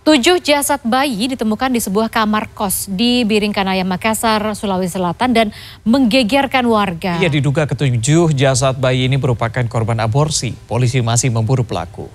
7 jasad bayi ditemukan di sebuah kamar kos di Biringkanaya, Makassar, Sulawesi Selatan dan menggegerkan warga. Ia diduga ke-7 jasad bayi ini merupakan korban aborsi. Polisi masih memburu pelaku.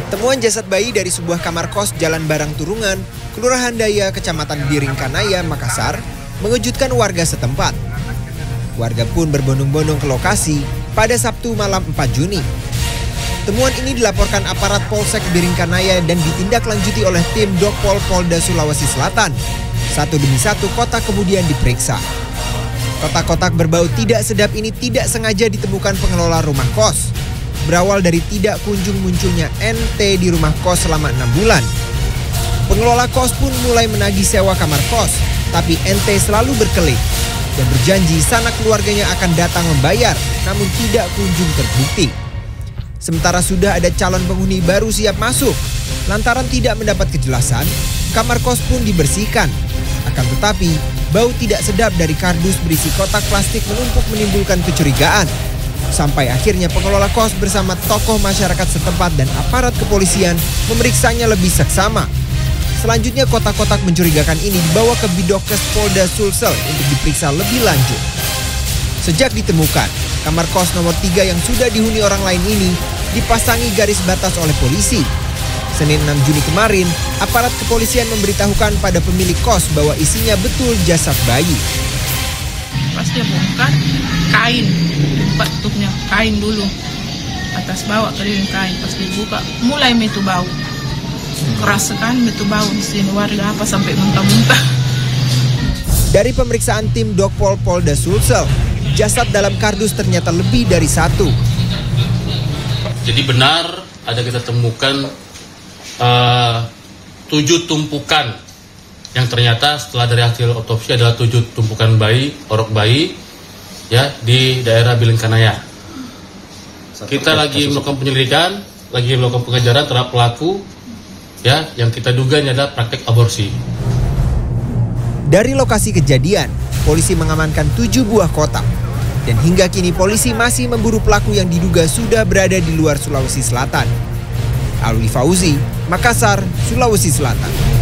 Temuan jasad bayi dari sebuah kamar kos Jalan Barang Turungan, Kelurahan Daya, Kecamatan Biringkanaya, Makassar, mengejutkan warga setempat. Warga pun berbondong-bondong ke lokasi pada Sabtu malam 4 Juni. Temuan ini dilaporkan aparat Polsek Biringkanaya dan ditindaklanjuti oleh tim Dokpol Polda Sulawesi Selatan. Satu demi satu kotak kemudian diperiksa. Kotak-kotak berbau tidak sedap ini tidak sengaja ditemukan pengelola rumah kos. Berawal dari tidak kunjung munculnya NT di rumah kos selama 6 bulan. Pengelola kos pun mulai menagih sewa kamar kos, tapi NT selalu berkelit dan berjanji sanak keluarganya akan datang membayar, namun tidak kunjung terbukti. Sementara sudah ada calon penghuni baru siap masuk, lantaran tidak mendapat kejelasan, kamar kos pun dibersihkan. Akan tetapi, bau tidak sedap dari kardus berisi kotak plastik menumpuk menimbulkan kecurigaan. Sampai akhirnya pengelola kos bersama tokoh masyarakat setempat dan aparat kepolisian memeriksanya lebih seksama. Selanjutnya kotak-kotak mencurigakan ini dibawa ke Bidokes Polda Sulsel untuk diperiksa lebih lanjut. Sejak ditemukan, kamar kos nomor 3 yang sudah dihuni orang lain ini dipasangi garis batas oleh polisi. Senin 6 Juni kemarin, aparat kepolisian memberitahukan pada pemilik kos bahwa isinya betul jasad bayi. Pas dia bongkar, kain, tutupnya kain dulu, atas bawah keliling kain. Pas dibuka, mulai metu bau, keras sekali metu bau di sini. Warga apa sampai muntah-muntah. Dari pemeriksaan tim Dokpol Polda Sulsel, jasad dalam kardus ternyata lebih dari 1. Jadi benar ada kita temukan 7 tumpukan. Yang ternyata setelah dari hasil otopsi adalah 7 tumpukan bayi, orok bayi ya di daerah Biringkanaya. Kita lagi melakukan penyelidikan, lagi melakukan pengejaran terhadap pelaku ya yang kita duga ini adalah praktek aborsi. Dari lokasi kejadian, polisi mengamankan 7 buah kotak. Dan hingga kini polisi masih memburu pelaku yang diduga sudah berada di luar Sulawesi Selatan. Alwi Fauzi, Makassar, Sulawesi Selatan.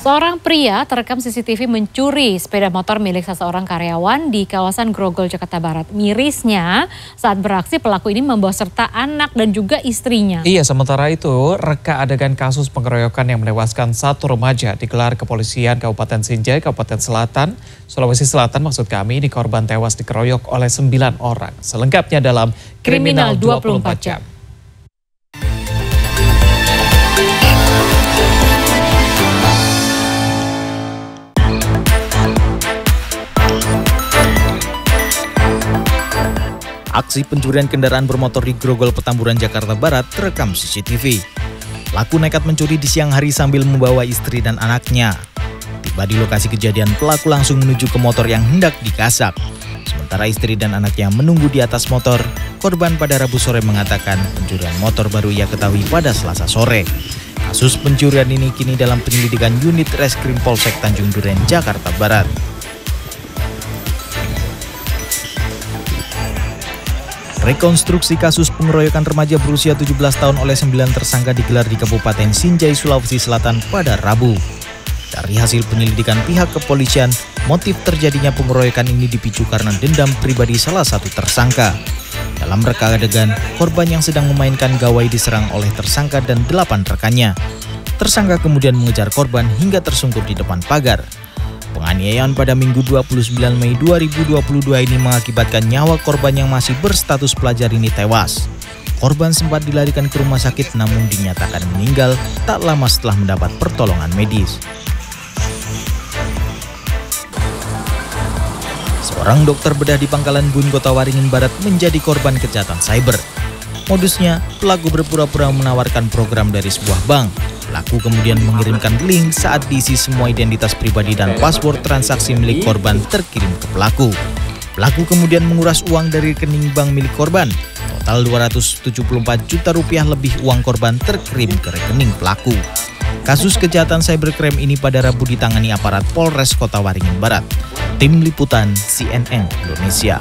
Seorang pria terekam CCTV mencuri sepeda motor milik seseorang karyawan di kawasan Grogol, Jakarta Barat. Mirisnya, saat beraksi pelaku ini membawa serta anak dan juga istrinya. Iya, sementara itu reka adegan kasus pengeroyokan yang menewaskan 1 remaja digelar kepolisian Kabupaten Sinjai, Kabupaten Selatan, Sulawesi Selatan maksud kami. Ini korban tewas dikeroyok oleh 9 orang. Selengkapnya dalam Kriminal 24 Jam. Aksi pencurian kendaraan bermotor di Grogol, Petamburan, Jakarta Barat terekam CCTV. Pelaku nekat mencuri di siang hari sambil membawa istri dan anaknya. Tiba di lokasi kejadian, pelaku langsung menuju ke motor yang hendak digasak. Sementara istri dan anaknya menunggu di atas motor, korban pada Rabu sore mengatakan pencurian motor baru ia ketahui pada Selasa sore. Kasus pencurian ini kini dalam penyelidikan unit Reskrim Polsek Tanjung Duren, Jakarta Barat. Rekonstruksi kasus pengeroyokan remaja berusia 17 tahun oleh 9 tersangka digelar di Kabupaten Sinjai, Sulawesi Selatan pada Rabu. Dari hasil penyelidikan pihak kepolisian, motif terjadinya pengeroyokan ini dipicu karena dendam pribadi salah satu tersangka. Dalam reka adegan, korban yang sedang memainkan gawai diserang oleh tersangka dan 8 rekannya. Tersangka kemudian mengejar korban hingga tersungkur di depan pagar. Penganiayaan pada Minggu 29 Mei 2022 ini mengakibatkan nyawa korban yang masih berstatus pelajar ini tewas. Korban sempat dilarikan ke rumah sakit namun dinyatakan meninggal tak lama setelah mendapat pertolongan medis. Seorang dokter bedah di Pangkalan Bun, Kota Waringin Barat menjadi korban kejahatan cyber. Modusnya, pelaku berpura-pura menawarkan program dari sebuah bank. Pelaku kemudian mengirimkan link saat diisi semua identitas pribadi dan password transaksi milik korban terkirim ke pelaku. Pelaku kemudian menguras uang dari rekening bank milik korban. Total 274 juta rupiah lebih uang korban terkirim ke rekening pelaku. Kasus kejahatan cybercrime ini pada Rabu ditangani aparat Polres Kota Waringin Barat. Tim Liputan CNN Indonesia.